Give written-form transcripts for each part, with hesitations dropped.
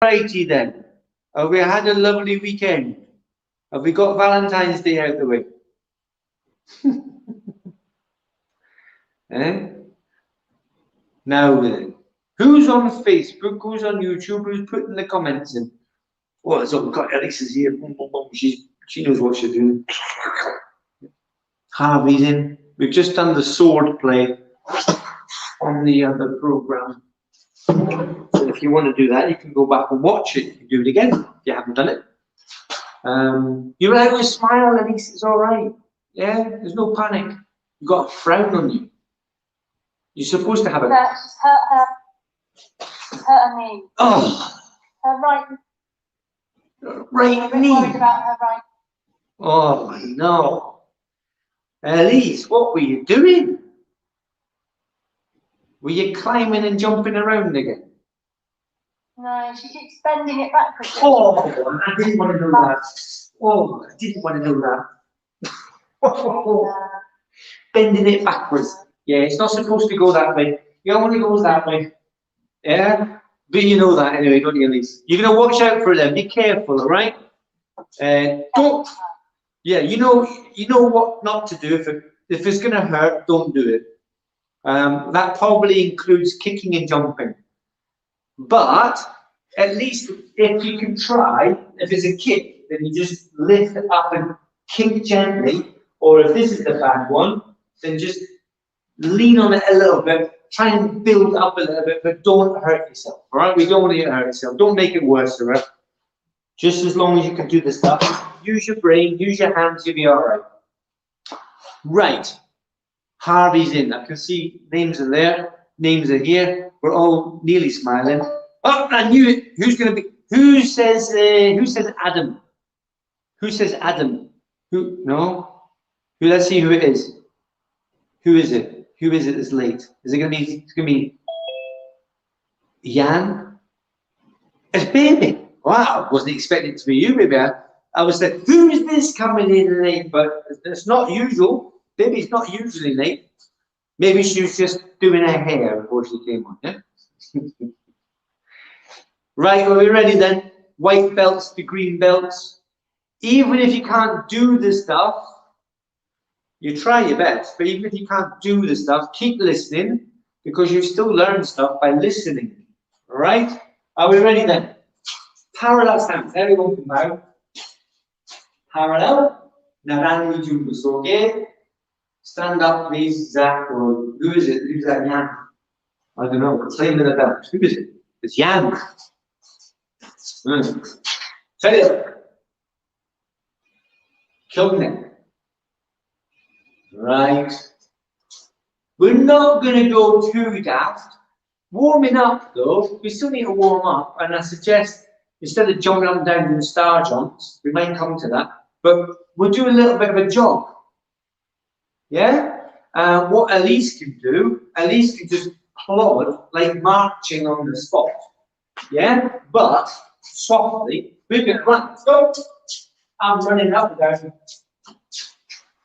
Righty then. Have we had a lovely weekend? Have we got Valentine's Day out the way? Eh? Now then, who's on Facebook? Who's on YouTube? Who's putting the comments in? Oh, so we've got Alexis here. She knows what she's doing. Harvey's in. We've just done the sword play on the other program. So if you want to do that, you can go back and watch it. You can do it again if you haven't done it. You're allowed to smile, at least it's all right. Yeah, there's no panic. You've got a frown on you. You're supposed to have a. She's hurt her knee. Oh. Her right knee. Worried about her right. Oh no. Elise, what were you doing? Were you climbing and jumping around again? No, she keeps bending it backwards. Oh, I didn't want to know that. Oh, I didn't want to know that. Bending it backwards. Yeah, it's not supposed to go that way. It only goes that way. Yeah? But you know that anyway, don't you, Elise? You're going to watch out for them. Be careful, all right? Don't. Yeah, you know what not to do. If it's going to hurt, don't do it. That probably includes kicking and jumping. But at least if you can try, if it's a kick, then you just lift it up and kick gently. Or if this is the bad one, then just lean on it a little bit. Try and build up a little bit, but don't hurt yourself. All right? We don't want you to hurt yourself. Don't make it worse, all right? Just as long as you can do the stuff. Use your brain, use your hands, you'll be all right. Right. Harvey's in. I can see names are there. Names are here. We're all nearly smiling. Oh, I knew it. Who's going to be? Who says Adam? Who says Adam? Who? No. Who? Let's see who it is. Who is it? Who is it that's late? Is it going to be? It's going to be Jan. It's Baby. Wow, wasn't expecting it to be you, baby. I was like, who is this coming in late? But it's not usual. Baby's not usually late. Maybe she was just doing her hair before she came on, yeah? Right, are we ready then? White belts to green belts. Even if you can't do the stuff, you try your best, but even if you can't do the stuff, keep listening, because you still learn stuff by listening. All right? Are we ready then? Parallel stance. Everyone come out. Parallel. Narani jumbo. Okay? Stand up, please, Zach. Or who is it? Who's that Jan? I don't know. Claim the belt. Who is it? It's Jan. Tell you. Kill me. Right. We're not going to go too daft. Warming up, though. We still need to warm up. And I suggest, instead of jumping up and down in the star jumps, we might come to that. But we'll do a little bit of a jog. Yeah? What Elise can do, Elise can just plod like marching on the spot. Yeah? But softly, we're going to run. So, I'm running up and down.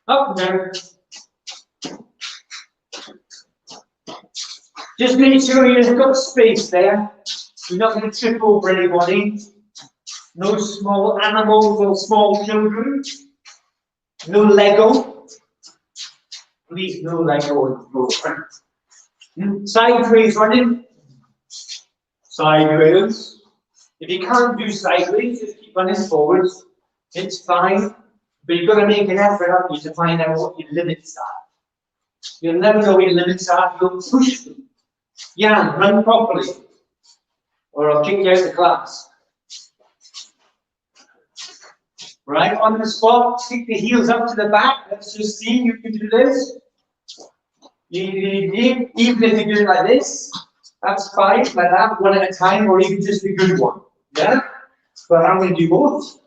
Up and down. Just make sure you've got space there. You're not going to trip over anybody. No small animals or small children. No Lego. Please, no Lego on the floor. Sideways running. Sideways. If you can't do sideways, just keep running forwards. It's fine. But you've got to make an effort, haven't you, to find out what your limits are. You'll never know what your limits are if you don't push them. Yeah, run properly. Or I'll kick you out of the class. Right, on the spot, stick the heels up to the back. Let's just see, you can do this. Even if you do it like this, that's fine, like that, one at a time, or even just a good one. Yeah? But I'm going to do both.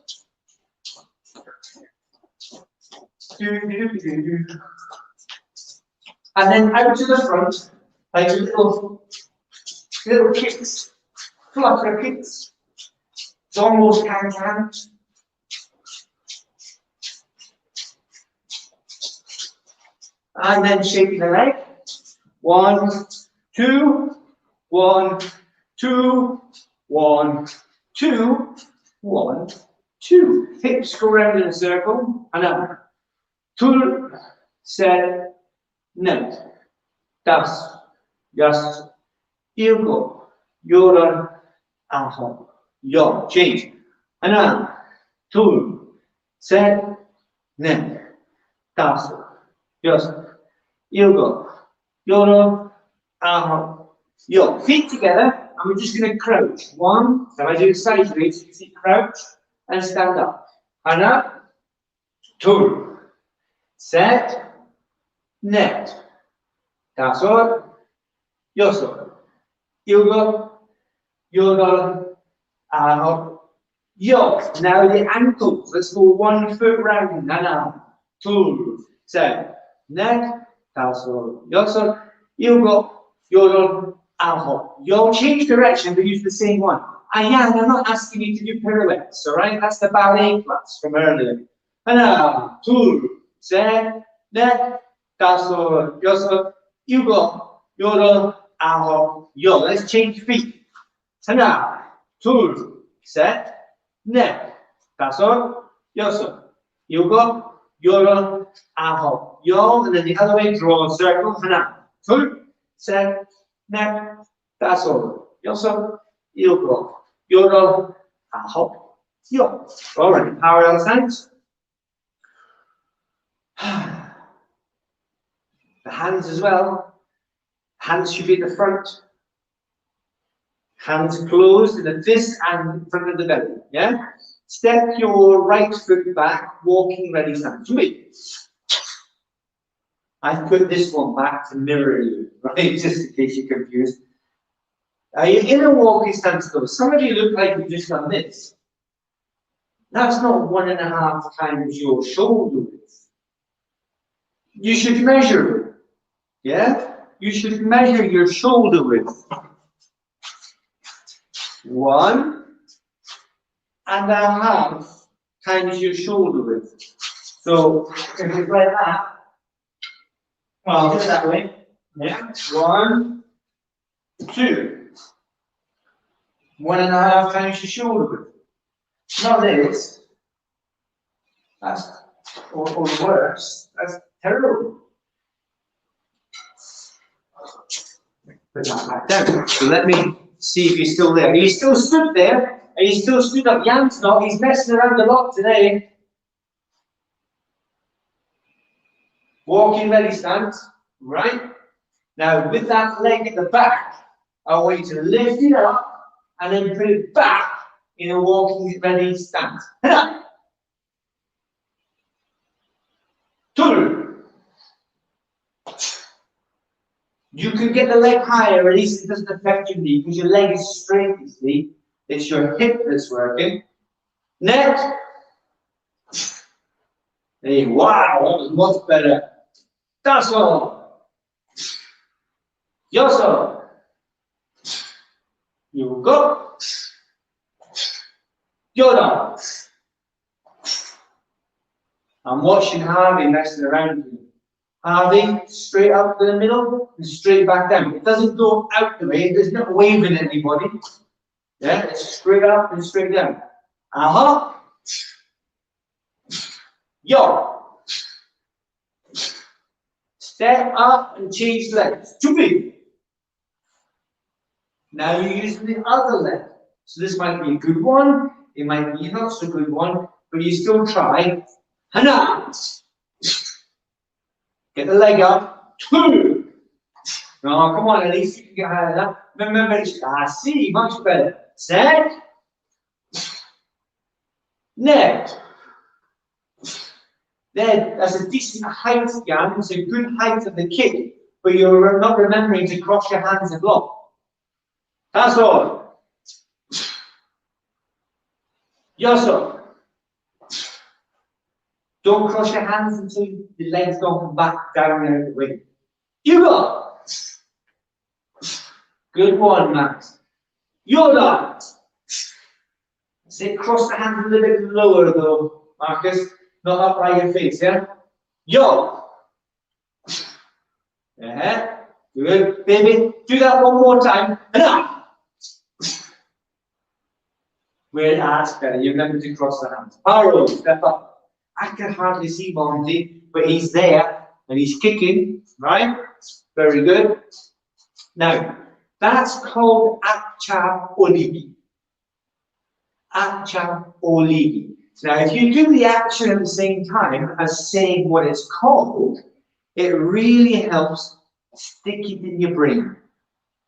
And then out to the front, like little kicks, flutter kicks. It's almost can-can. And then shaking the leg. 1, 2, 1, 2, 1, 2, 1, 2. Hips go round in a circle. And up. 2, set, net. Das, just, ilgo, yoran, aho, yo. Change. And up. 2, set, net. Das, just, ilgo, yoran, aho, yo. Feet together, and we're just going to crouch. 1, so I do sideways, you see crouch, and stand up. And up. 2, set, net. Tasor, yosor, yoga, yoga, aho, yo. Now the ankles, let's go 1 foot round, nana, 2, set, net, tasor, yosor, yoga, yoga, aho. Yo, change direction, but use the same one. I'm not asking you to do pirouettes, alright? That's the ballet class from earlier. Nana, 2, set, net, tasor, yosor, yoga, yoga, aho, yo. Let's change feet. Tana, 2, set, net, tasor, yosor, yoga, yoga, aho, yo. And then the other way, draw a circle. Tana, 2, set, net, tasor, yosor, yoga, yoga, aho, yo. All right, parallel hands. The hands as well. Hands should be at the front. Hands closed in the fist and in front of the belly. Yeah? Step your right foot back, walking ready stance. Wait. I've put this one back to mirror you, right? Just in case you're confused. Are you in a walking stance though? Some of you look like you've just done this. That's not 1.5 times your shoulder width. You should measure it. Yeah? You should measure your shoulder width. 1.5 times your shoulder width. So if it's like that, well, I'll do it that way. Yeah? 1, 2. 1.5 times your shoulder width. Not this. That's or worse. That's terrible. Put that back down. So let me see if you're still there. Are you still stood there? Are you still stood up? Jan's not. He's messing around a lot today. Walking ready stance. Right? Now, with that leg at the back, I want you to lift it up and then put it back in a walking ready stance. 2. You can get the leg higher, at least it doesn't affect your knee, because your leg is straight, you see. It's your hip that's working. Net. Hey, wow, that was much better. That's all. Yoso. You go. Yoda. I'm watching Harvey messing around here. Harvey, straight up to the middle and straight back down. It doesn't go out the way, there's not waving at anybody. Yeah, it's straight up and straight down. Aha. Yo. Step up and change legs. Chupi. Now you're using the other leg. So this might be a good one, it might be a not so good one, but you still try. Hana. Get the leg up. 2. Oh, come on, at least you can get higher than that. Remember, see, much better. Set. Net. There, that's a decent height, Jan. It's a good height of the kick, but you're not remembering to cross your hands and block. That's all. Yoso. Don't cross your hands until the legs don't come back down there at the wing. You go. Good one, Max. You're done. Say cross the hands a little bit lower though, Marcus. Not up by your face, yeah? Yo. Yeah. Good, baby. Do that one more time. Enough. That's better. You remember to cross the hands. Paro, step up. I can hardly see Monty, but he's there and he's kicking, right? Very good. Now, that's called Acha Oligi. Acha Oligi. Now, if you do the action at the same time as saying what it's called, it really helps stick it in your brain.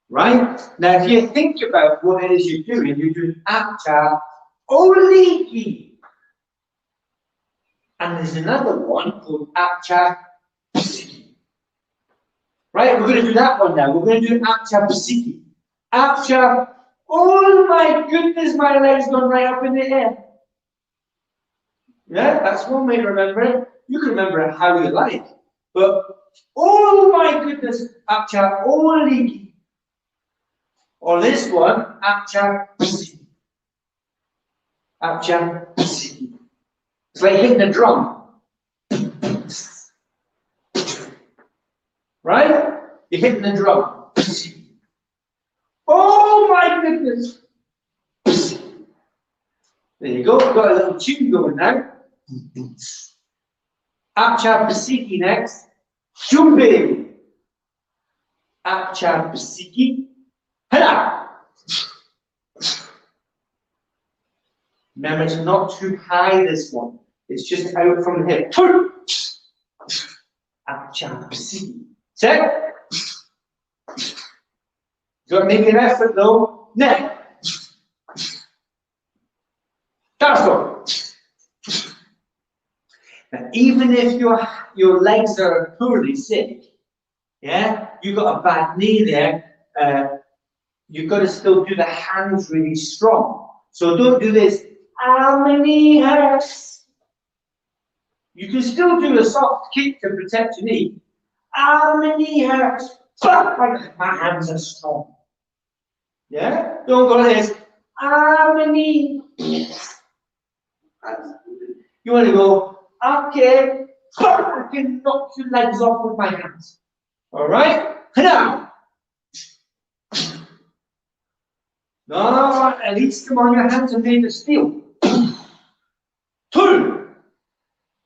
Right? Now, if you think about what it is you're doing Acha Oligi. And there's another one called Acha Psiki. Right? We're going to do that one now. We're going to do Acha Psiki. Acha, oh my goodness, my leg's gone right up in the air. Yeah, that's one way to remember it. You can remember it how you like. But, oh my goodness, Acha Oligi. Or this one, Acha Psiki. Acha Psiki. It's like hitting a drum. Right? You're hitting the drum. Oh my goodness. There you go. Got a little tune going now. Acha Psiki next. Shumbe. Acha Psiki. Hada. Remember, it's not too high, this one. It's just out from the hip. Acha Psiki. Set. Got to make an effort though. Neck. That's Now, even if your legs are poorly sick, yeah, you've got a bad knee there, you've got to still do the hands really strong. So don't do this. My knee hurts. You can still do a soft kick to protect your knee. My knee hurts. But my hands are strong. Yeah? Don't go like this. My knee. You want to go, okay, I can knock your legs off with my hands. Alright? Now. No, at least come on, your hands are made of steel. Two.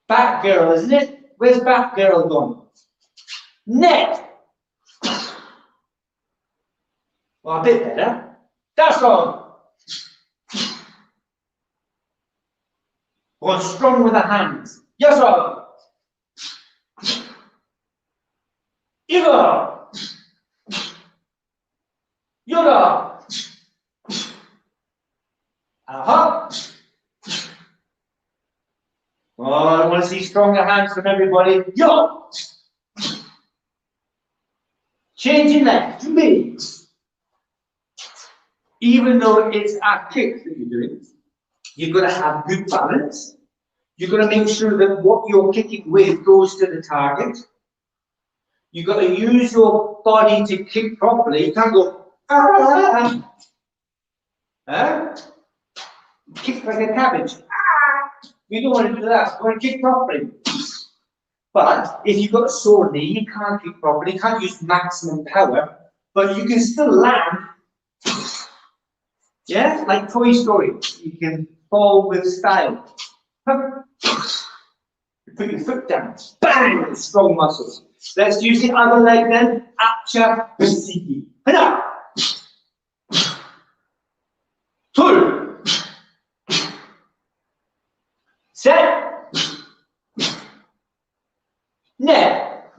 Back girl, isn't it? Where's back girl gone? Neck. Well, a bit better. That's all. Going strong with the hands. Yes, sir. Eva. Yoda. Aha. Oh, I want to see stronger hands from everybody. Yo. Changing that to me. Even though it's a kick that you're doing, you've got to have good balance. You've got to make sure that what you're kicking with goes to the target. You've got to use your body to kick properly. You can't go, kick like a cabbage. You don't want to do that. You want to kick properly. But if you've got a sore knee, you can't kick properly. You can't use maximum power, but you can still land. Yeah, like Toy Story. You can fall with style. You put your foot down. Bang! Strong muscles. Let's use the other leg then. Acha Psiki. Two. Set. Net.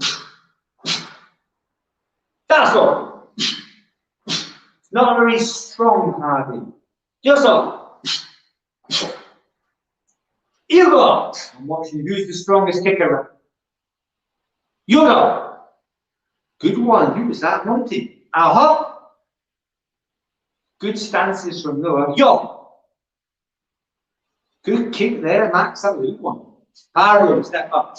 That's all. Not a very strong hardening. Just up. Ego. I'm watching who's the strongest kicker. Yoga. Good one. Who was that? Monty. Aha. Good stances from Noah. Yo. Good kick there, Max. That was a good one. Paro, step up.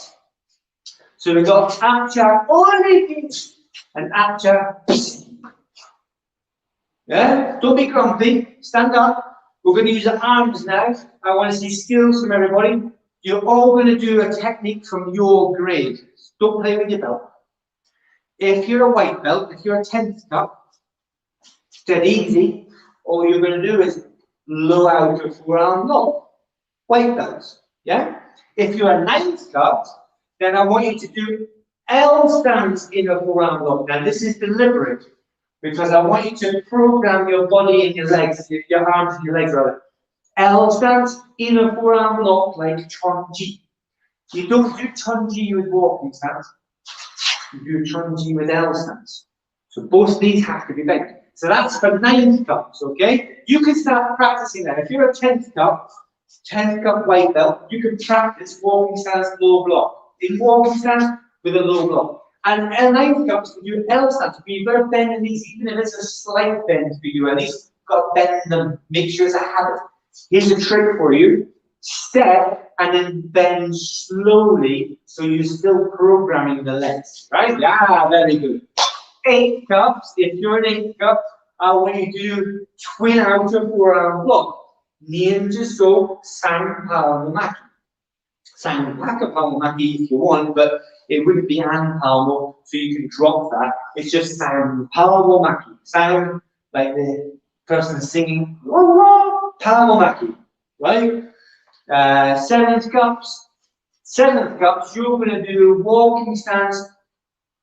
So we got Acha Oligi and Acha Psiki. Yeah? Don't be grumpy. Stand up. We're going to use the arms now. I want to see skills from everybody. You're all going to do a technique from your grade. Don't play with your belt. If you're a white belt, if you're a 10th cup, dead easy, all you're going to do is low outer forearm lock. White belts, yeah? If you're a ninth cut, then I want you to do L stance inner forearm lock. Now this is deliberate because I want you to program your body and your legs, your arms and your legs rather. L stance inner forearm lock like Chonji. You don't do Chonji with walking stance. You do Chonji with L stance. So both knees have to be bent. So that's for ninth cups, okay? You can start practicing that. If you're a 10th cup white belt, you can practice walking stance, low block. In walking stance with a low block. And ninth cups, you L stance. You've got to bend the knees, even if it's a slight bend for you, at least you've got to bend them. Make sure it's a habit. Here's a trick for you. Step and then bend slowly so you're still programming the legs. Right? Yeah, very good. 8 cups, if you're an 8 cup, I want you to do twin outer forearm block. Ninja so Sang Palmo Sang Paka Palmo if you want, but it wouldn't be An Palmo, so you can drop that. It's just Sang Palmo Maki. Sound like the person singing Palmo Maki, right? 7th cups, you're going to do walking stance,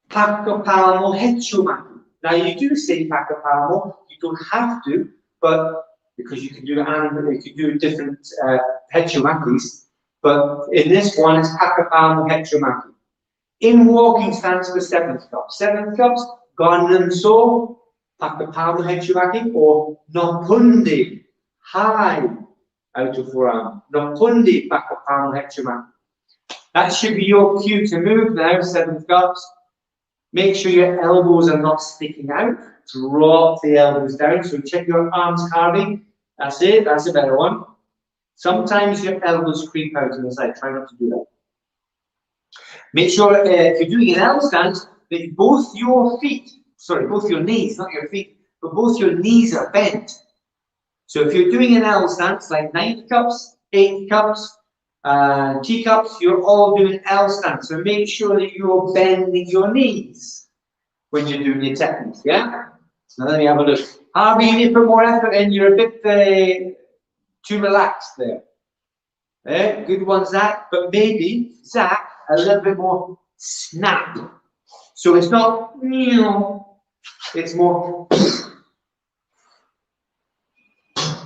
Paka Palmo Hechumaki. Now you do say Paka Palmo, you don't have to, but because you can do different Hechumakis, but in this one it's Paka Palmo Hechumaki. In walking stance for 7th cup. 7th cups, Gannan So, Paka Palmo Hechumaki, or Nopundi, high out of forearm. Nopundi Paka Palmo Hechumaki. That should be your cue to move now, 7th cups. Make sure your elbows are not sticking out. Drop the elbows down. So check your arms carving. That's it. That's a better one. Sometimes your elbows creep out on the side. Try not to do that. Make sure if you're doing an L stance, that both your knees, not your feet, but both your knees are bent. So if you're doing an L stance, like 9th cups, 8th cups, teacups, you're all doing L stance. So make sure that you're bending your knees when you're doing your technique, yeah? Now let me have a look. Harvey, you need to put more effort in. You're a bit too relaxed there. Good one, Zach. But maybe, Zach, a little bit more snap. So it's not, it's more,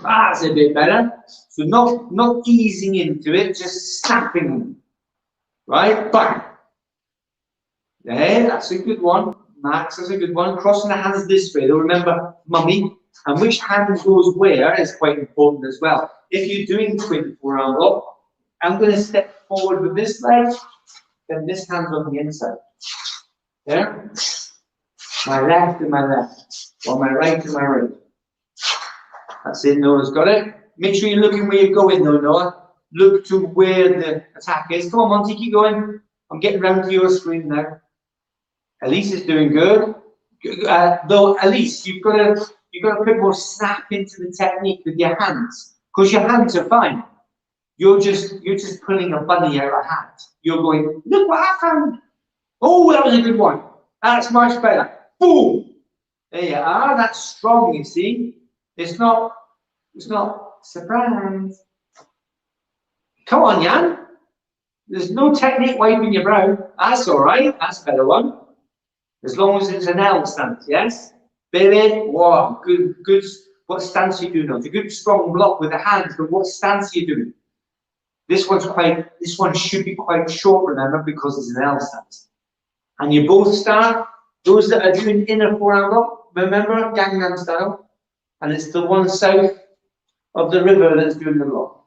that's a bit better. So not easing into it, just snapping. Right? Bang. There, that's a good one. Max, that's a good one. Crossing the hands this way. Though remember, mummy, and which hand goes where is quite important as well. If you're doing twin forearm lock, I'm going to step forward with this leg, then this hand's on the inside. There. My left and my left, or my right and my right. That's it, Noah's got it. Make sure you're looking where you're going though, Noah. Look to where the attack is. Come on, Monty, keep going. I'm getting round to your screen now. Elise is doing good. Though Elise, you've got to put more snap into the technique with your hands. Because your hands are fine. You're just pulling a bunny out of a hat. You're going, look what I found. Oh, that was a good one. That's much better. Boom. There you are. That's strong, you see. It's not surprise. Come on, Jan. There's no technique wiping your brow. That's all right. That's a better one. As long as it's an L stance, yes? Baby, wow, good. What stance are you doing now? It's a good strong block with the hands, but what stance are you doing? This one should be quite short, remember, because it's an L stance. And you both start, those that are doing inner forearm lock, remember, Gangnam style, and it's the one south of the river that's doing the lock.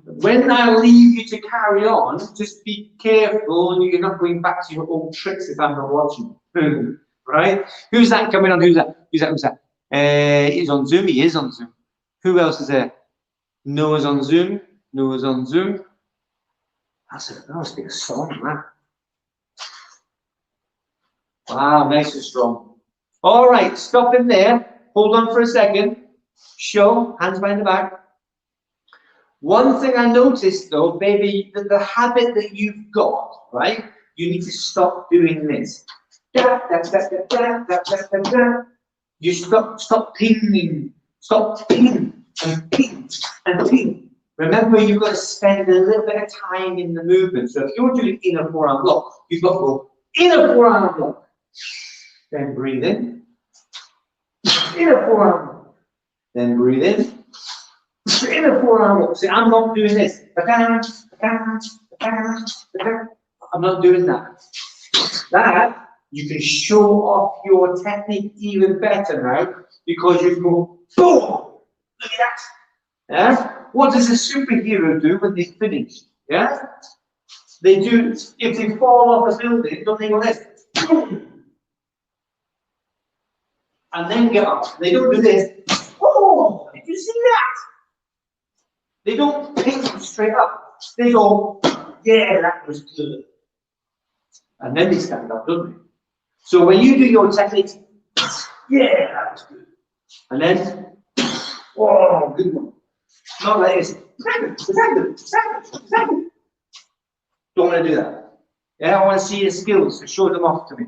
When I leave you to carry on, just be careful you're not going back to your old tricks if I'm not watching. Right? Who's that coming on? Who's that? He's on Zoom. He is on Zoom. Who else is there? Noah's on Zoom. Noah's on Zoom. That must be a song, man. Wow, nice and strong. All right, stop in there. Hold on for a second. Show, hands behind the back. One thing I noticed though, baby, that the habit that you've got, right? You need to stop doing this. You You stop pinging, stop ping and ping and ping. Remember, you've got to spend a little bit of time in the movement. So if you're doing inner forearm block, you've got to go inner forearm block. Then breathe in. Inner forearm block. Then breathe in. Inner forearm block. See, I'm not doing this. I'm not doing that. That, you can show off your technique even better now because you go, boom! Look at that. Yeah? What does a superhero do when they finish? Yeah? They do, if they fall off a building, don't they go this? And then get up. They don't do this. Oh, did you see that? They don't ping straight up. They go, yeah, that was good. And then they stand up, don't they? So when you do your techniques, yeah, that was good. And then, oh, good one. Not like this. Don't want to do that. Yeah, I want to see your skills, so show them off to me.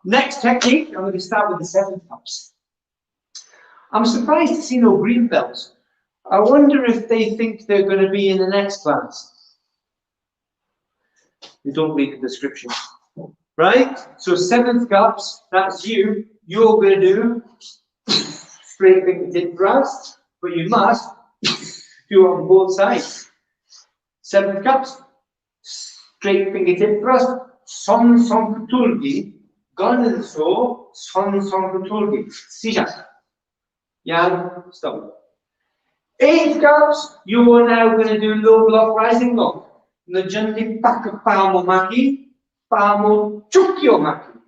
Next technique, I'm going to start with the 7 cups. I'm surprised to see no green belts. I wonder if they think they're going to be in the next class. You don't read the description. Right? So 7th cups, that's you. You're going to do straight fingertip thrust, but you must do it on both sides. 7th cups, straight fingertip thrust, son kutulgi, gun so, son kutulgi. Sija. Yan, stop. 8th cups, you are now going to do low block rising block. Najandi paka palmo maki. Palmo chukyo maki.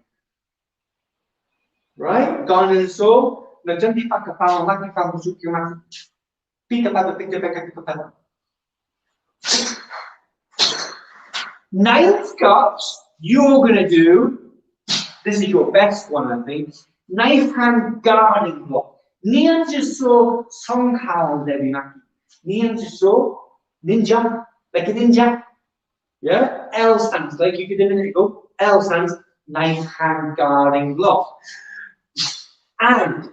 Right? Gone and so. Najanti paka palmo maki, palmo chukyo maki. Pita pata, pita peka, pita pata. 9th cups, you're going to do, this is your best one, I think, knife hand guarding block. Nian jiso songhao devi maki. Nian jiso, ninja, like a ninja. Yeah, L stands, like you did a minute ago. L stands, knife hand guarding block. And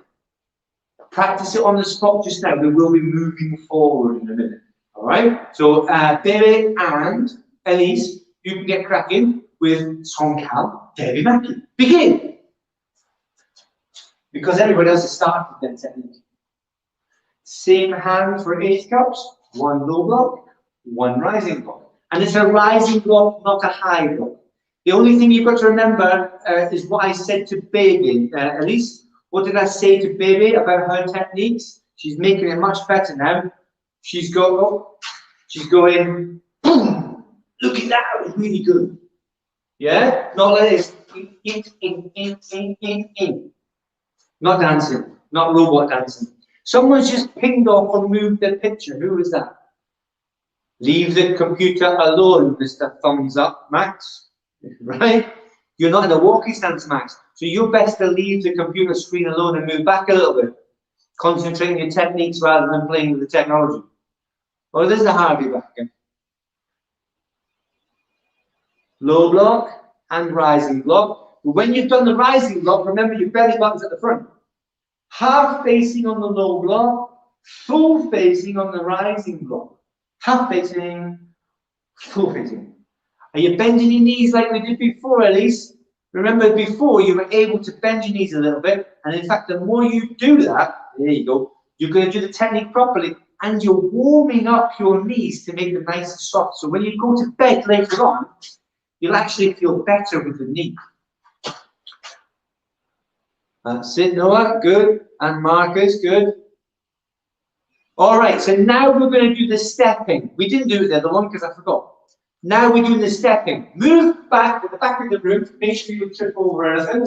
practice it on the spot just now. We will be moving forward in a minute. All right. So, Bebe and Elise, you can get cracking with Songkal Devi Maki. Begin. Because everybody else has started their technique. Same hand for 8 cups. 1 low block, 1 rising block. And it's a rising block, not a high block. The only thing you've got to remember is what I said to Baby. Elise, what did I say to Baby about her techniques? She's making it much better now. She's going, boom! Look at that, it was really good. Yeah? Not like this. In. Not dancing, not robot dancing. Someone's just pinged off or moved their picture. Who was that? Leave the computer alone, Mr. Thumbs Up, Max. Right? You're not in a walking stance, Max. So you're best to leave the computer screen alone and move back a little bit. Concentrating your techniques rather than playing with the technology. Well, there's the Harvey back again. Low block and rising block. But when you've done the rising block, remember your belly button's at the front. Half facing on the low block, full facing on the rising block. Half facing, full facing. Are you bending your knees like we did before, Elise? Remember before you were able to bend your knees a little bit, and in fact the more you do that, there you go, you're going to do the technique properly, and you're warming up your knees to make them nice and soft. So when you go to bed later on, you'll actually feel better with the knee. That's it, Noah, good. And Marcus, good. All right, so now we're going to do the stepping. We didn't do it the other one because I forgot. Now we're doing the stepping. Move back to the back of the room. Make sure you trip over anything.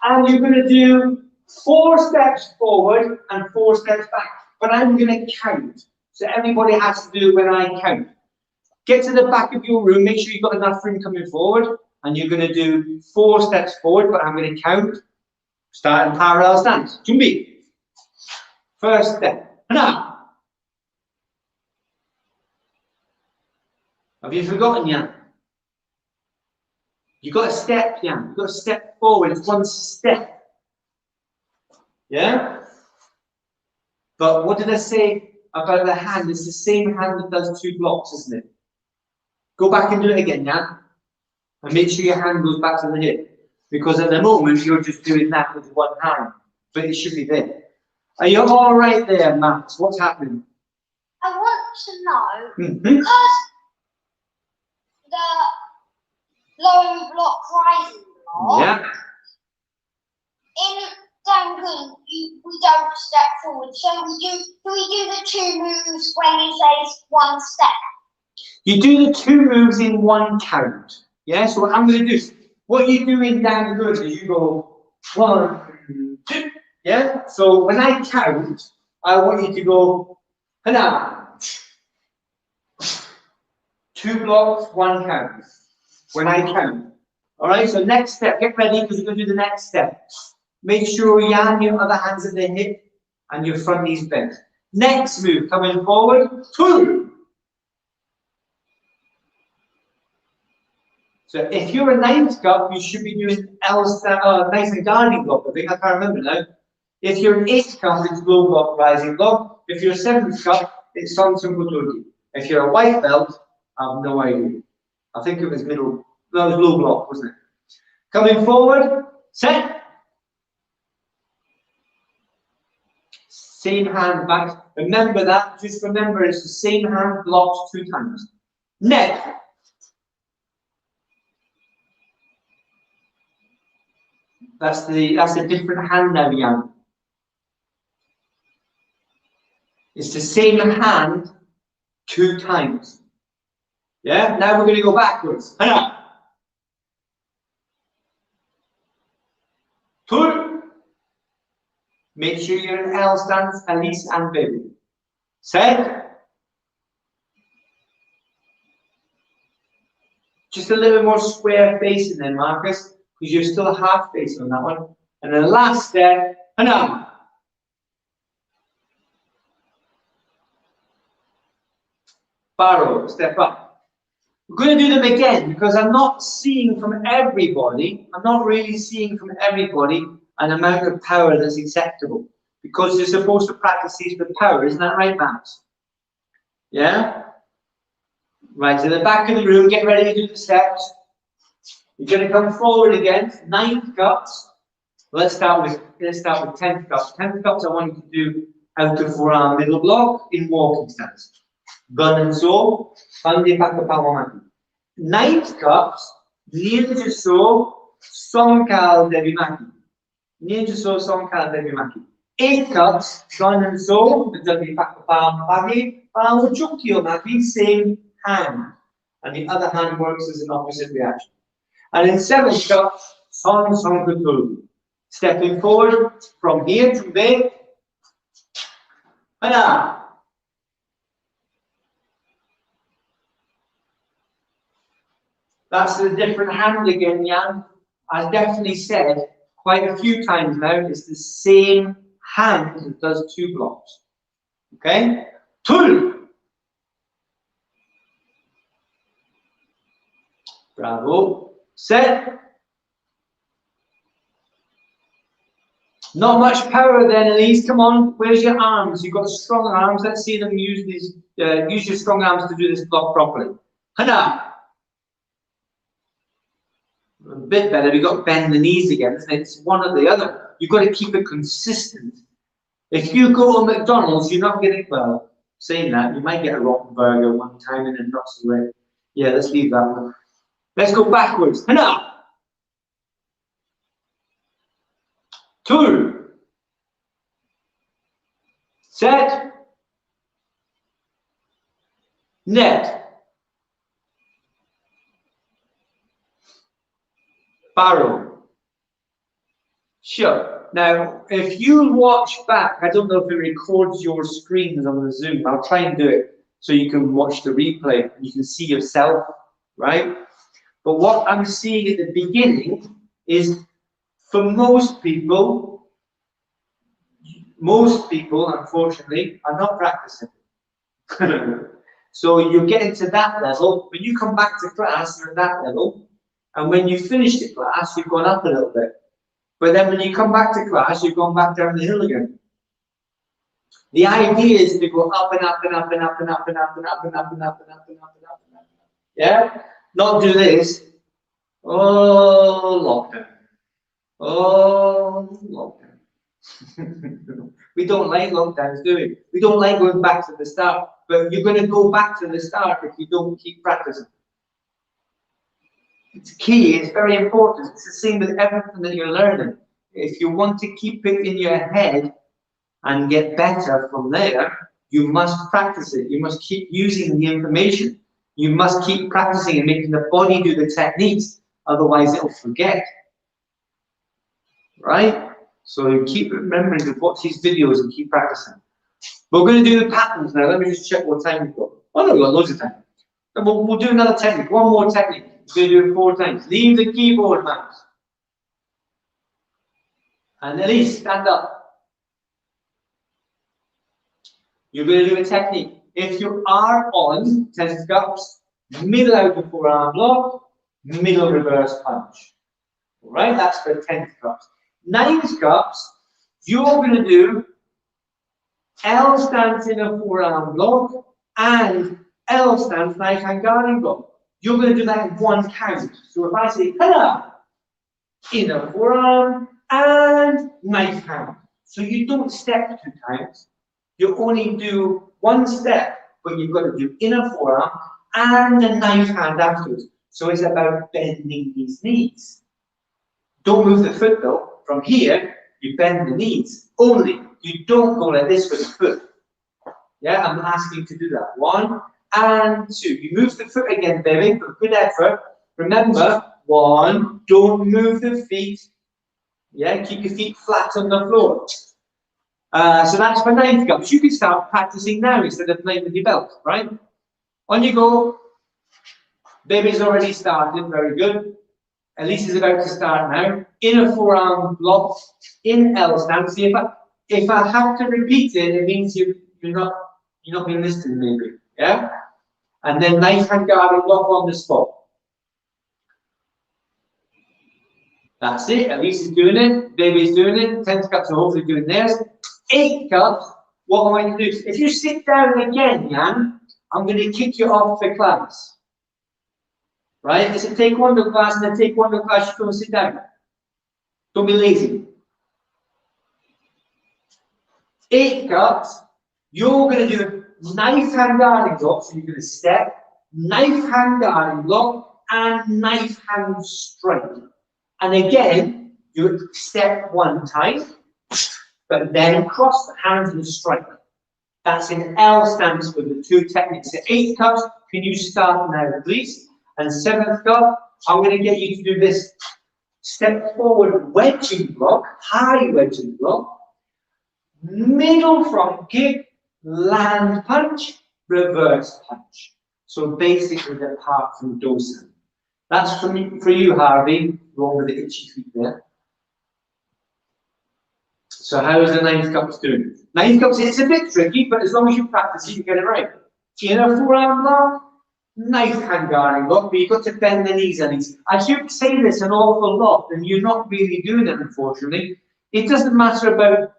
And you're going to do 4 steps forward and 4 steps back. But I'm going to count. So everybody has to do it when I count. Get to the back of your room. Make sure you've got enough room coming forward. And you're going to do 4 steps forward, but I'm going to count. Start in parallel stance. Jumbi. First step. Now. Have you forgotten yet? You've got to step, Jan. You've got to step forward. It's 1 step. Yeah? But what did I say about the hand? It's the same hand that does 2 blocks, isn't it? Go back and do it again, yeah? And make sure your hand goes back to the hip. Because at the moment, you're just doing that with one hand. But it should be there. Are you all right there, Max? What's happening? I want to know, because the low block rising block, Yeah. in Dangun, we don't step forward. So do we do the 2 moves when you say 1 step? You do the 2 moves in 1 count. Yeah, so what I'm going to do, what you do in Dangun is you go 1, 2. Yeah, so when I count, I want you to go, hana. 2 blocks, 1 count. When I count. Alright, so next step, get ready because we're going to do the next step. Make sure your other hand's at the hip and your front knee's bent. Next move, coming forward, 2. So if you're a 9th cup, you should be doing nice and guarding block. I think I can't remember now. If you're an 8th cup, it's low block, rising block. If you're a 7th cup, it's Samsung Kotogi. If you're a white belt, I have no idea. I think it was middle, no, it was low block, wasn't it? Coming forward, set. Same hand back. Remember that. Just remember it's the same hand blocked 2 times. Neck. That's a different hand now, Jan. It's the same hand 2 times. Yeah? Now we're going to go backwards. Hana. 2. Make sure you're in L stance, Alice and baby. Set. Just a little more square facing then, Marcus, because you're still half facing on that one. And then the last step, hana. Barrow, step up. We're going to do them again because I'm not seeing from everybody, I'm not really seeing from everybody an amount of power that's acceptable. Because you're supposed to practice these with power, isn't that right, Max? Yeah? Right, to the back of the room, get ready to do the steps. You're going to come forward again, 9th cups. Let's start with 10th cups. 10th cups I want you to do out of forearm middle block in walking stance. Gun and so, handi pakapawamati. 9th cups, niente so, sonkal devimaki. Niente so, sonkal devimaki. 8 cups, gun and so, handi pakapawamati. Chukyo maki, same hand. And the other hand works as an opposite reaction. And in 7th cups, son kutul. Stepping forward from here to there. Hana. That's a different hand again, Jan. I've definitely said quite a few times now, it's the same hand that does 2 blocks. Okay? 2. Bravo. Set. Not much power then, Elise. Come on, where's your arms? You've got strong arms. Let's see them use these. Use your strong arms to do this block properly. Hana. A bit better. We've got to bend the knees again, isn't it? It's one or the other. You've got to keep it consistent. If you go to McDonald's, you're not getting, well, saying that, you might get a rotten burger one time and then not so late. Yeah, let's leave that one. Let's go backwards. Hana. 2. Set. Net. Barrow. Sure. Now, if you watch back, I don't know if it records your screens on the Zoom. I'll try and do it so you can watch the replay and you can see yourself, right? But what I'm seeing at the beginning is, for most people, unfortunately, are not practicing. So you're getting to that level. When you come back to class, you're at that level. And when you finish the class, you've gone up a little bit. But then when you come back to class, you're going back down the hill again. The idea is to go up and up and up and up and up and up and up and up and up and up and up and up and up. Yeah? Not do this. Oh, lockdown. Oh, lockdown. We don't like lockdowns, do we? We don't like going back to the start. But you're going to go back to the start if you don't keep practicing. It's key, it's very important. It's the same with everything that you're learning. If you want to keep it in your head and get better from there, you must practice it. You must keep using the information. You must keep practicing and making the body do the techniques, otherwise it'll forget. Right? So you keep remembering to watch these videos and keep practicing. We're going to do the patterns now. Let me just check what time we've got. Oh no, we've got loads of time. And we'll do another technique, one more technique. We're going to do it 4 times. Leave the keyboard mouse. And Elise, stand up. You're going to do a technique. If you are on 10 cups, middle out of forearm lock, middle reverse punch. Alright, that's for 10 cups. 9 cups, you're going to do L stance in a forearm block and L stance knife hand guarding block. You're going to do that in 1 count. So if I say "Hana," in a forearm and knife hand. So you don't step 2 times. You only do 1 step, but you've got to do inner forearm and a knife hand afterwards. So it's about bending these knees. Don't move the foot though. From here, you bend the knees only. You don't go like this with the foot. Yeah, I'm asking you to do that. 1 and 2. You move the foot again, baby, but good effort. Remember, 1, don't move the feet. Yeah, keep your feet flat on the floor. So that's for 9 cups. You can start practicing now instead of playing with your belt, right? On you go. Baby's already started, very good. Elise is about to start now. Inner forearm block in L stance. See, if I have to repeat it, it means you're not being listening, maybe. Yeah? And then knife hand guarding block on the spot. That's it. Elise is doing it. Baby's doing it. 10 cups are hopefully doing theirs. 8 cups. What am I going to do? If you sit down again, Jan, I'm going to kick you off the class. Right? It's a taekwondo class, and a taekwondo class, you go and sit down. Don't be lazy. 8 cups. You're going to do knife hand guarding block. So you're going to step, knife hand guarding block, and knife hand strike. And again, you step 1 time, but then cross the hands and strike. That's in L stance with the 2 techniques. So 8 cups, can you start now, please? And 7th cup, I'm going to get you to do this step forward wedging block, high wedging block, middle front kick, land punch, reverse punch. So basically, apart from Dosan. That's for you, Harvey, the one with the itchy feet there. So how is the 9th cups doing? 9th cups, it's a bit tricky, but as long as you practice it, you get it right. Inner forearm block, knife hand guarding block, but you've got to bend the knees and knees. I should say this an awful lot, and you're not really doing it, unfortunately. It doesn't matter about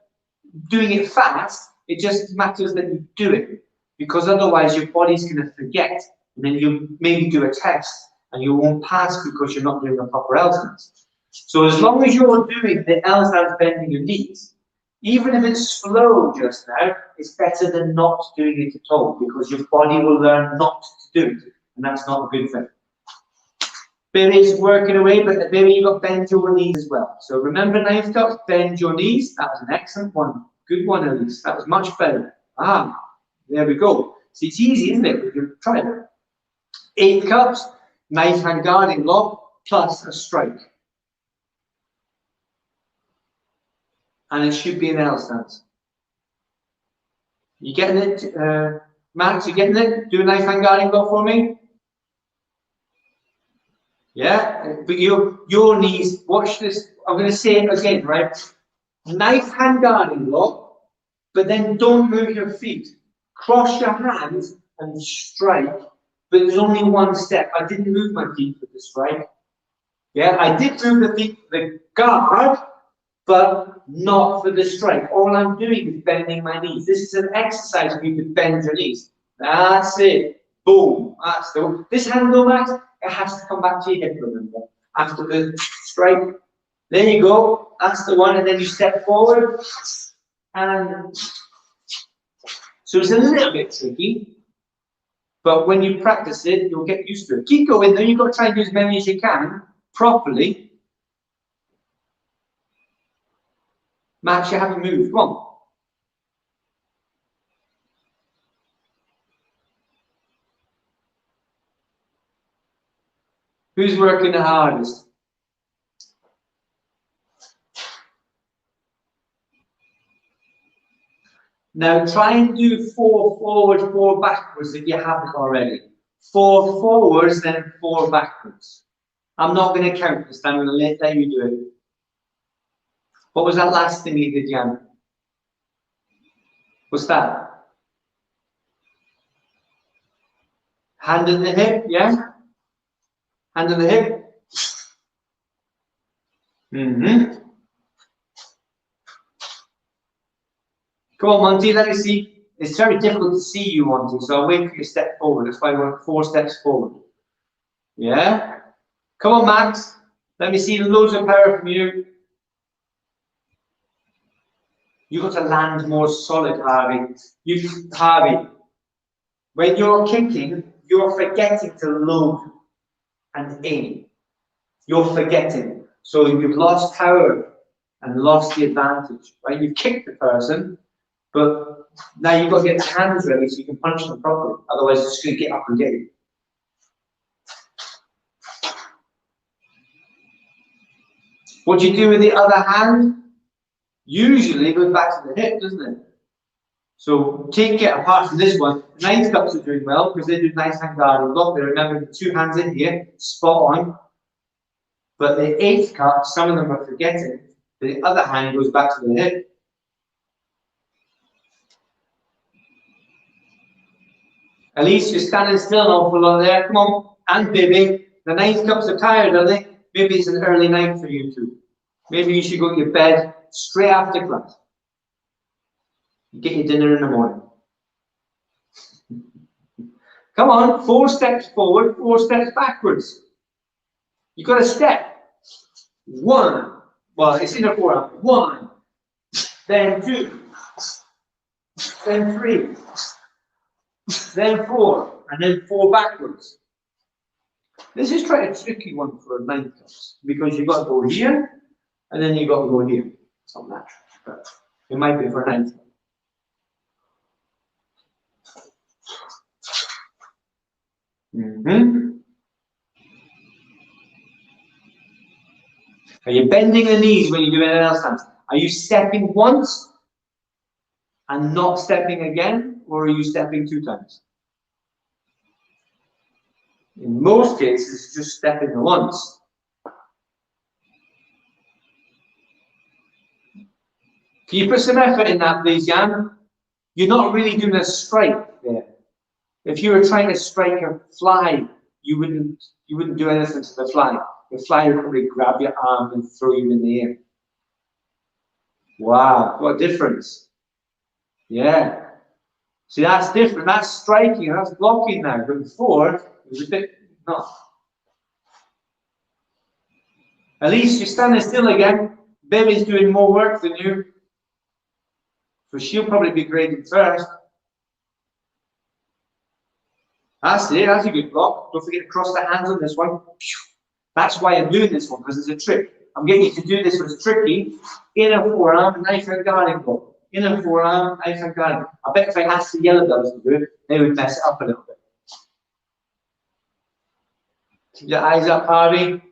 doing it fast, it just matters that you do it. Because otherwise your body's going to forget, and then you maybe do a test, and you won't pass because you're not doing the proper L stance. So as long as you're doing the L stance bending your knees, even if it's slow just now, it's better than not doing it at all, because your body will learn not to do it, and that's not a good thing. Baby's working away, but baby, you've got to bend your knees as well. So remember 9th cups, bend your knees. That was an excellent one. Good one, Elise. That was much better. Ah, there we go. So it's easy, isn't it? We can try it. 8 cups, knife hand guarding lock, plus a strike. And it should be an L stance. You getting it? Max, you getting it? Do a knife hand guarding block for me. Yeah, but your knees, watch this. I'm going to say it again, right? Knife hand guarding block, but then don't move your feet. Cross your hands and strike, but there's only 1 step. I didn't move my feet for the strike. Yeah, I did move the feet for the guard, but not for the strike. All I'm doing is bending my knees. This is an exercise for you to bend your knees. That's it. Boom. That's the one. This hand though, Max, it has to come back to your hip, remember? After the strike. There you go. That's the one. And then you step forward. And so it's a little bit tricky. But when you practice it, you'll get used to it. Keep going though. You've got to try and do as many as you can properly. Max, you haven't moved. Come on. Who's working the hardest? Now try and do 4 forward, 4 backwards if you haven't already. 4 forwards, then 4 backwards. I'm not going to count this time. I'm going to let you do it. What was that last thing you did, Jan? What's that? Hand on the hip, yeah? Hand on the hip. Come on, Monty, let me see. It's very difficult to see you, Monty, so I'll wait for you to step forward. That's why I want 4 steps forward. Yeah? Come on, Max. Let me see loads of power from you. You've got to land more solid, Harvey. Harvey, when you're kicking, you're forgetting to load and aim. You're forgetting. So you've lost power and lost the advantage, right? You've kicked the person, but now you've got to get the hands ready so you can punch them properly. Otherwise, it's just going to get up and get you. What do you do with the other hand? Usually it goes back to the hip, doesn't it? So take it apart from this one. The 9th cups are doing well because they do nice hand guarding block. They remember the 2 hands in here, spot on. But the 8th cup, some of them are forgetting. The other hand goes back to the hip. At least you're standing still an awful lot there. Come on. And baby, the 9th cups are tired, are they? Maybe it's an early night for you two. Maybe you should go to your bed straight after class. Get your dinner in the morning. Come on, 4 steps forward, 4 steps backwards. You've got to step. 1. Well, it's in a forearm. 1. Then 2. Then 3. Then 4. And then 4 backwards. This is quite a tricky one for 9th cups because you've got to go here and then you've got to go here. It's not natural, but it might be for 9th cup. Are you bending the knees when you do anything else dance? Are you stepping once and not stepping again, or are you stepping 2 times? In most cases, it's just stepping once. Can you put some effort in that, please, Jan? You're not really doing a strike there. If you were trying to strike a fly, you wouldn't do anything to the fly. The fly would probably grab your arm and throw you in the air. Wow, what a difference. Yeah. See, that's different. That's striking, that's blocking now. But before, it was a bit not. At least you're standing still again. Baby's doing more work than you. So she'll probably be graded first. That's it, that's a good block. Don't forget to cross the hands on this one. That's why I'm doing this one, because it's a trick. I'm getting you to do this one. It's tricky. Inner forearm, knife and guarding block. Inner forearm, knife and guarding. I bet if I asked the yellow belts to do it, they would mess it up a little bit. Keep your eyes up, Harvey.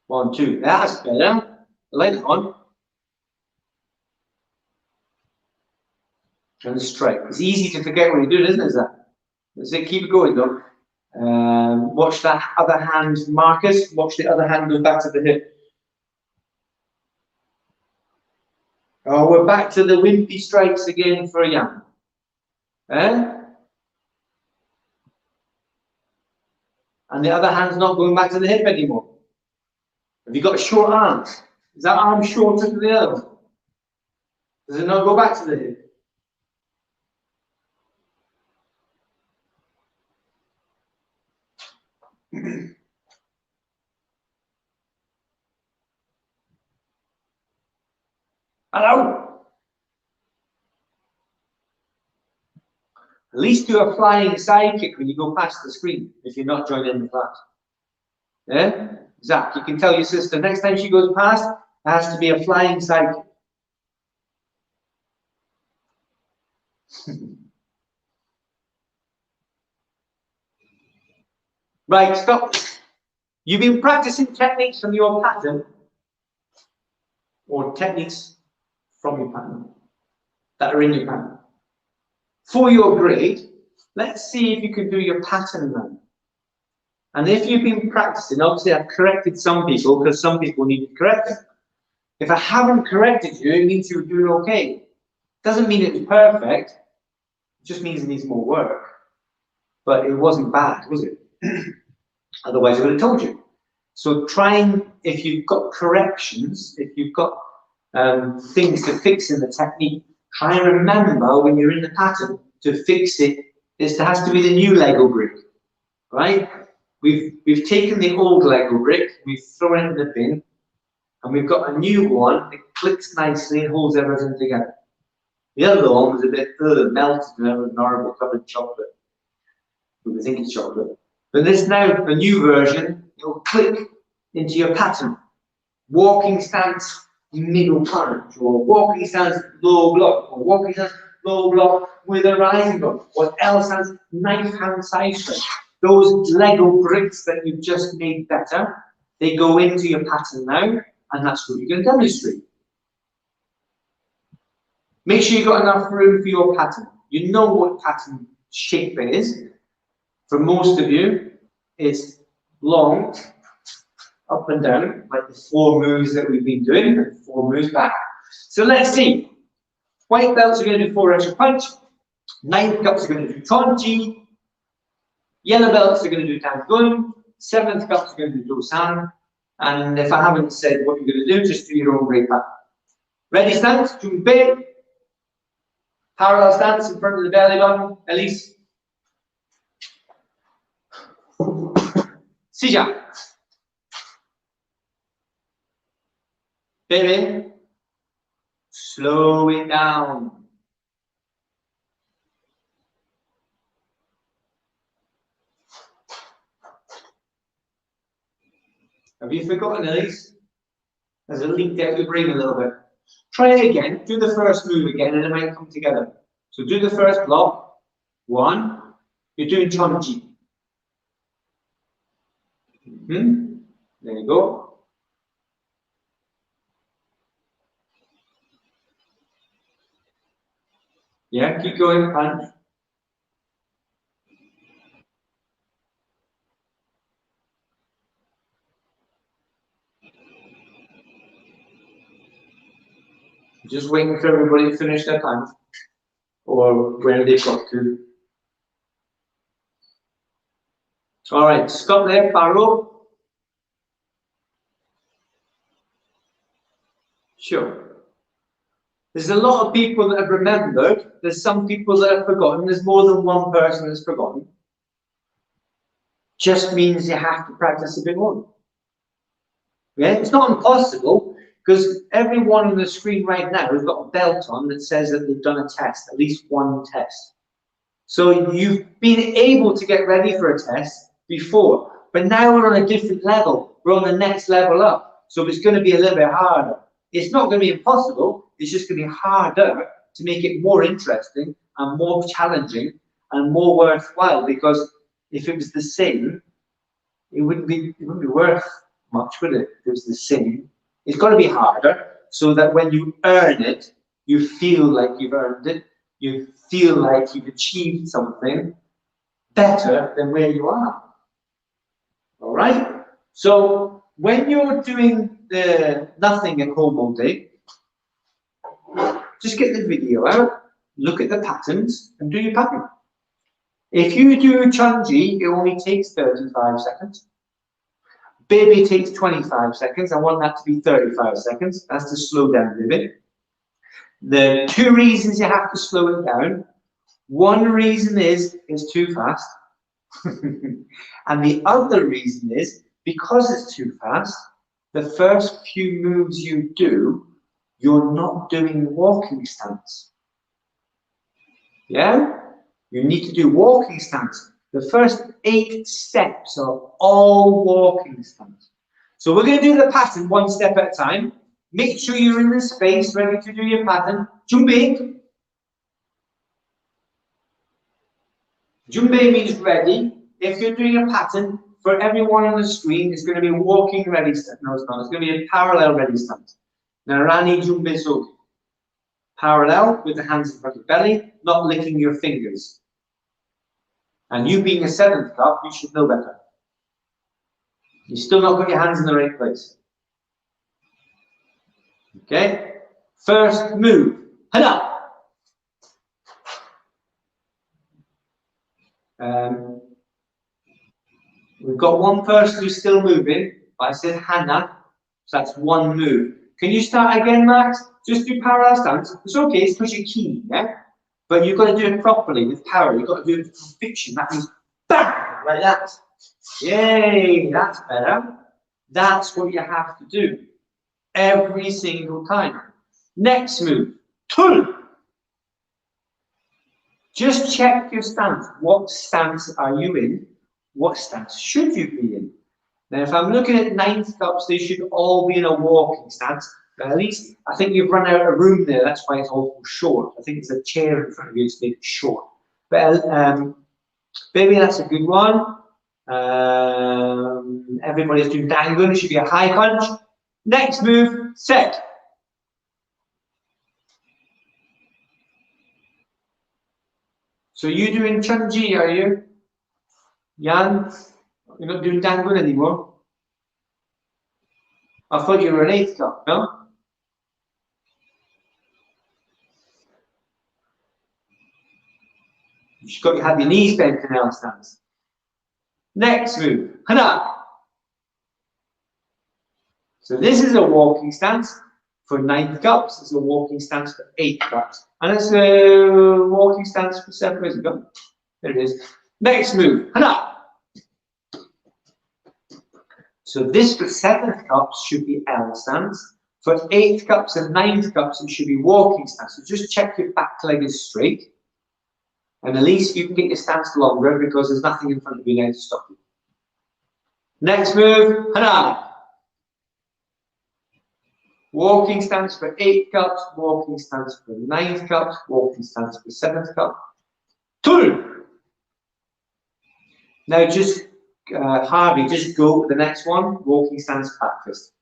1, 2. That's better. Light it on. And strike. It's easy to forget what you're doing, isn't it? Let's say keep it going though. Watch that other hand, Marcus. Watch the other hand go back to the hip. Oh, we're back to the wimpy strikes again for Jan. Eh? And the other hand's not going back to the hip anymore. Have you got short arms? Is that arm shorter than the other one? Does it not go back to the hip? Hello? At least do a flying side kick when you go past the screen if you're not joining the class. Yeah? Zach, you can tell your sister next time she goes past, it has to be a flying side kick. Right, stop. You've been practicing techniques from your pattern, or techniques from your pattern that are in your pattern. For your grade, let's see if you can do your pattern now. And if you've been practicing, obviously I've corrected some people because some people needed correcting. If I haven't corrected you, it means you're doing okay. Doesn't mean it's perfect, it just means it needs more work. But it wasn't bad, was it? Otherwise I would have told you. So try and, if you've got corrections, if you've got things to fix in the technique, try and remember when you're in the pattern to fix it. It has to be the new Lego brick, right? We've taken the old Lego brick, we've thrown it in the bin, and we've got a new one that clicks nicely and holds everything together. The other one was a bit melted and it was horrible, covered in chocolate. We think it's chocolate. But this now, a new version, it will click into your pattern. Walking stance, middle punch, or walking stance, low block, or walking stance, low block with a rising block, or L stance, knife hand side stretch. Those Lego bricks that you've just made better, they go into your pattern now, and that's what you're going to demonstrate. Make sure you've got enough room for your pattern. You know what pattern shape it is. For most of you, it's long, up and down, like the 4 moves that we've been doing, and 4 moves back. So let's see. White belts are going to do 4 extra punch. 9th cups are going to do Tonji. Yellow belts are going to do Tangun. 7th cups are going to do Dosan. And if I haven't said what you're going to do, just do your own break back. Ready stance, Jumbe. Parallel stance in front of the belly button, Elise. Sija. Baby. Slow it down. Have you forgotten, Elise? Has it leaked out your brain a little bit? Try it again. Do the first move again and it might come together. So do the first block. 1. You're doing Chonji. There you go. Yeah, keep going, punch. Just waiting for everybody to finish their punch, or where they've got to. All right, stop there, Paro. Sure. There's a lot of people that have remembered. There's some people that have forgotten. There's more than one person that's forgotten. Just means you have to practice a bit more. Yeah, it's not impossible because everyone on the screen right now has got a belt on that says that they've done a test, at least one test. So you've been able to get ready for a test before, but now we're on a different level. We're on the next level up. So it's going to be a little bit harder. It's not going to be impossible. It's just going to be harder to make it more interesting and more challenging and more worthwhile, because if it was the same, it wouldn't be worth much, would it? If it was the same. It's got to be harder so that when you earn it, you feel like you've earned it. You feel like you've achieved something better than where you are. All right? So when you're doing the nothing at home all day, just get the video out, look at the patterns, and do your pattern. If you do Chunji, it only takes 35 seconds. Baby takes 25 seconds. I want that to be 35 seconds. That's to slow down a bit. The two reasons you have to slow it down. One reason is it's too fast. And the other reason is because it's too fast, the first few moves you do, you're not doing walking stance. Yeah? You need to do walking stance. The first 8 steps are all walking stance. So we're going to do the pattern one step at a time. Make sure you're in the space ready to do your pattern. Jumbe. Jumbe means ready. If you're doing a pattern, for everyone on the screen, it's going to be a walking ready stance. No, it's not. It's going to be a parallel ready stance. Narani Jumbe Sogi. Parallel with the hands in front of the belly, not licking your fingers. And you being a 7th cup, you should know better. You still not got your hands in the right place. Okay? First move. Hana. We've got one person who's still moving, but I said Hannah, so that's one move. Can you start again, Max? Just do parallel stance. It's okay, it's because you're keen, yeah? But you've got to do it properly with power. You've got to do it with conviction. That means bang, like that. Yay, that's better. That's what you have to do every single time. Next move, tul. Just check your stance. What stance are you in? What stance should you be in? Now, if I'm looking at 9th cups, they should all be in a walking stance. But at least, I think you've run out of room there. That's why it's all short. I think it's a chair in front of you to make it short. But maybe that's a good one. Everybody's doing dangle. It should be a high punch. Next move, set. So you're doing Chunji, are you? Jan, you're not doing dangle anymore. I thought you were an 8th cup, no? You've got to have your knees bent in L stance. Next move, Hana. So this is a walking stance for 9th cups. It's a walking stance for 8th cups. And it's a walking stance for 7. Where's it gone? There it is. Next move, Hana. So this for 7th cups should be L stance. For 8th cups and 9th cups, it should be walking stance. So just check your back leg is straight. And at least you can get your stance longer because there's nothing in front of you now to stop you. Next move, Hana. Walking stance for 8 cups, walking stance for 9th cups, walking stance for 7th cup. Tul. Now just, Harvey, just go to the next one, walking stance back fist.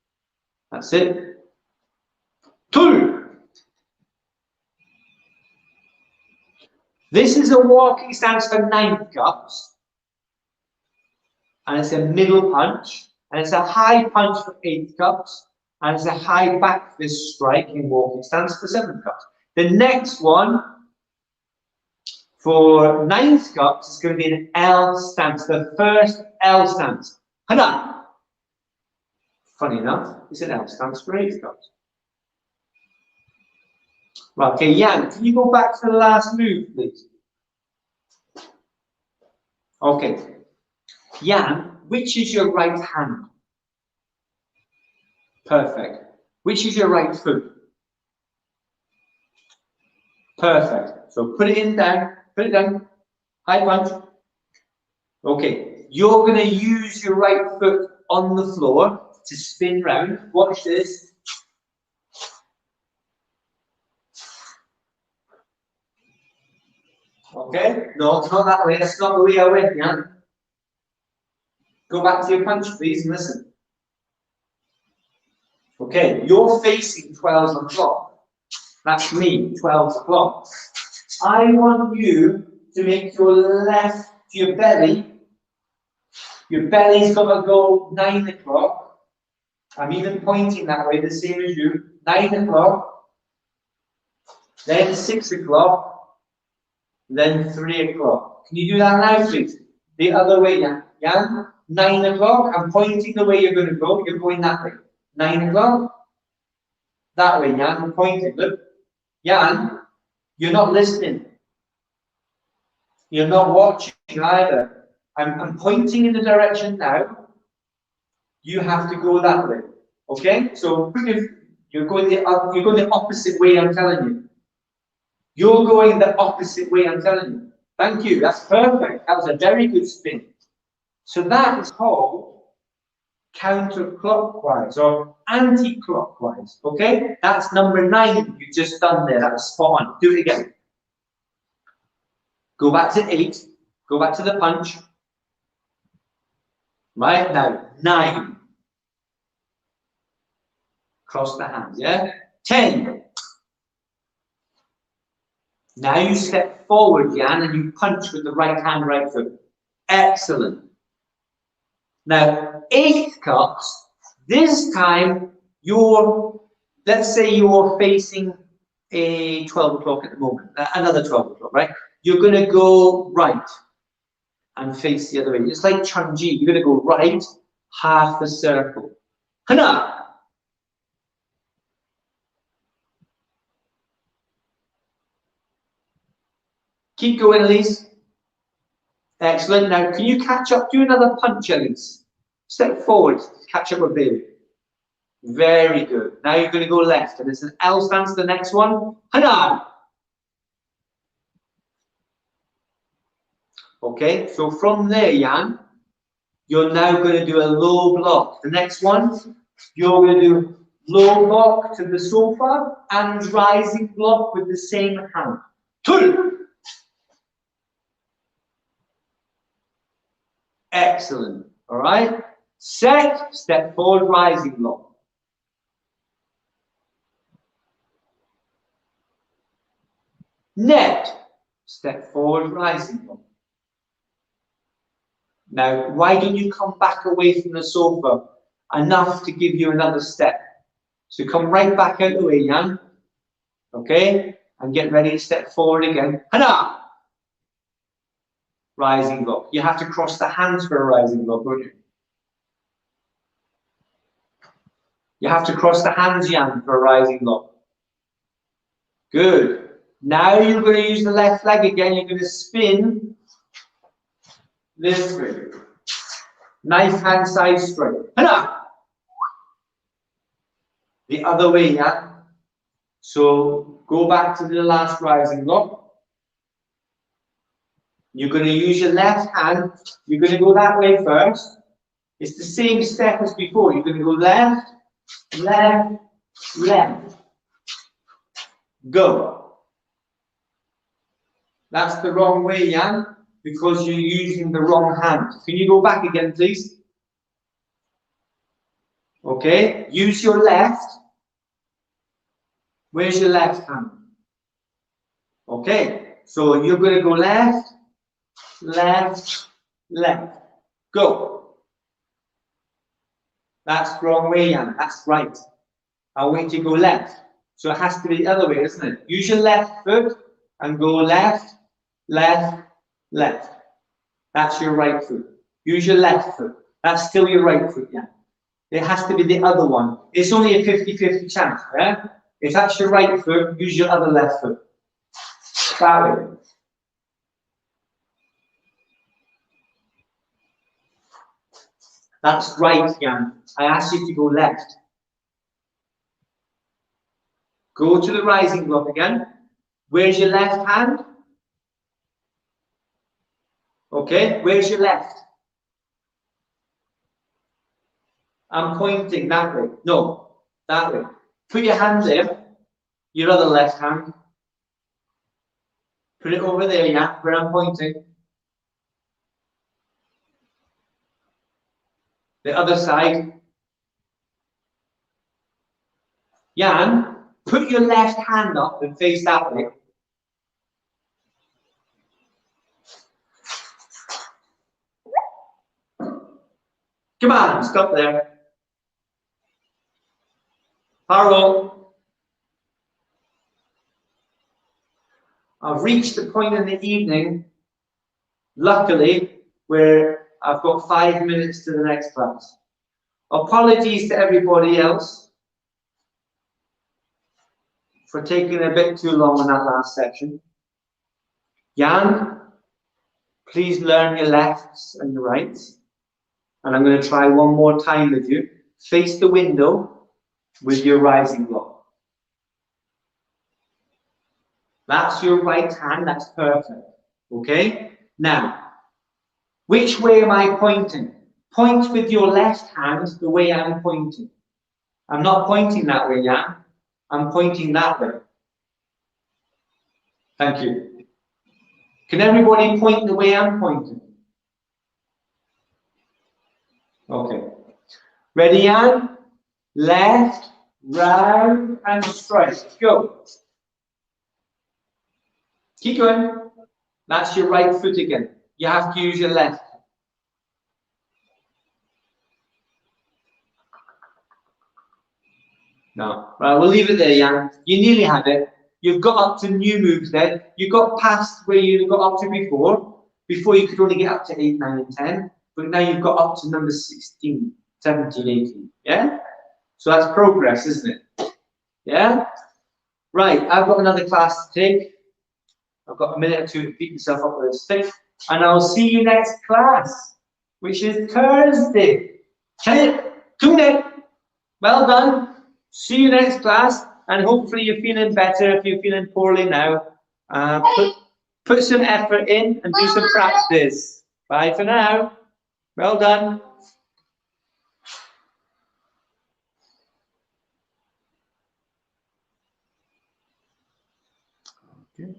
That's it. Tul. This is a walking stance for 9th cups. And it's a middle punch. And it's a high punch for 8th cups. And it's a high back fist strike in walking stance for 7th cups. The next one for 9th cups is going to be an L stance, the first L stance. Hana. Funny enough, it's an L stance for 8th cups. Right, okay, Jan, can you go back to the last move, please? Okay. Jan, which is your right hand? Perfect. Which is your right foot? Perfect. So put it in down, put it down, high punch. Okay, you're going to use your right foot on the floor to spin round. Watch this. Okay, no, it's not that way. That's not the way I went, Jan. Go back to your punch, please, and listen. Okay, you're facing 12 o'clock. That's me, 12 o'clock. I want you to make your left to your belly. Your belly's got to go 9 o'clock. I'm even pointing that way, the same as you. 9 o'clock, then 6 o'clock, then 3 o'clock. Can you do that now, please? The other way, Jan. Jan? 9 o'clock. I'm pointing the way you're going to go. You're going that way. 9 o'clock. That way, Jan. I'm pointing. Look. Jan, you're not listening. You're not watching either. I'm pointing in the direction now. You have to go that way. Okay? So you're going the opposite way, I'm telling you. You're going the opposite way, I'm telling you. Thank you. That's perfect. That was a very good spin. So that is called counterclockwise or anti-clockwise. Okay? That's number 9 you've just done there. That's spot on. Do it again. Go back to 8. Go back to the punch. Right now, 9. Cross the hands, yeah? 10. Now you step forward, Jan, and you punch with the right hand, right foot. Excellent. Now, 8th cups, this time let's say you're facing a 12 o'clock at the moment, another 12 o'clock, right? You're going to go right and face the other way. It's like Chunji. You're going to go right, half a circle. Hana! Keep going, Elise. Excellent. Now, can you catch up? Do another punch, Elise. Step forward. Catch up with Bailey. Very good. Now you're going to go left. And it's an L stance, the next one. Hana! Okay, so from there, Jan, you're now going to do a low block. The next one, you're going to do low block to the sofa and rising block with the same hand. Two. Excellent. All right. Set. Step forward, rising block. Net. Step forward, rising block. Now, why don't you come back away from the sofa enough to give you another step? So come right back out the way, Jan. Okay? And get ready to step forward again. Hana! Rising block. You have to cross the hands for a rising block, don't you? You have to cross the hands, Jan, for a rising block. Good. Now you're going to use the left leg again. You're going to spin this way. Knife hand side straight. Hana! The other way, yeah? So go back to the last rising block. You're going to use your left hand. You're going to go that way first. It's the same step as before. You're going to go left, left, left. Go. That's the wrong way, Jan, because you're using the wrong hand. Can you go back again, please? Okay, use your left. Where's your left hand? Okay, so you're going to go left, left, left. Go. That's the wrong way, Jan. That's right. I want you to go left. So it has to be the other way, isn't it? Use your left foot and go left, left, left. That's your right foot. Use your left foot. That's still your right foot, Jan. It has to be the other one. It's only a 50-50 chance, yeah? If that's your right foot, use your other left foot. That way. That's right, Jan. I asked you to go left. Go to the rising block again. Where's your left hand? Okay, where's your left? I'm pointing that way. No, that way. Put your hand there, your other left hand. Put it over there, yeah, where I'm pointing. The other side. Jan, put your left hand up and face that way. Come on, stop there. Paro. I've reached the point in the evening, luckily, where I've got 5 minutes to the next class. Apologies to everybody else for taking a bit too long in that last section. Jan, please learn your lefts and your rights. And I'm going to try one more time with you. Face the window with your rising block. That's your right hand, that's perfect. Okay? Now, which way am I pointing? Point with your left hand the way I'm pointing. I'm not pointing that way, Jan. I'm pointing that way. Thank you. Can everybody point the way I'm pointing? Okay. Ready, Jan? Left, round, and straight. Go. Keep going. That's your right foot again. You have to use your left. No. Right, we'll leave it there, Jan. You nearly had it. You've got up to new moves then. You got past where you got up to before. Before you could only get up to 8, 9, and 10. But now you've got up to number 16, 17, 18. Yeah? So that's progress, isn't it? Yeah? Right, I've got another class to take. I've got a minute or two to beat myself up with a stick. And I'll see you next class, which is Thursday. Come in. Well done. See you next class. And hopefully you're feeling better if you're feeling poorly now. Put some effort in and do some practice. Bye for now. Well done. Okay.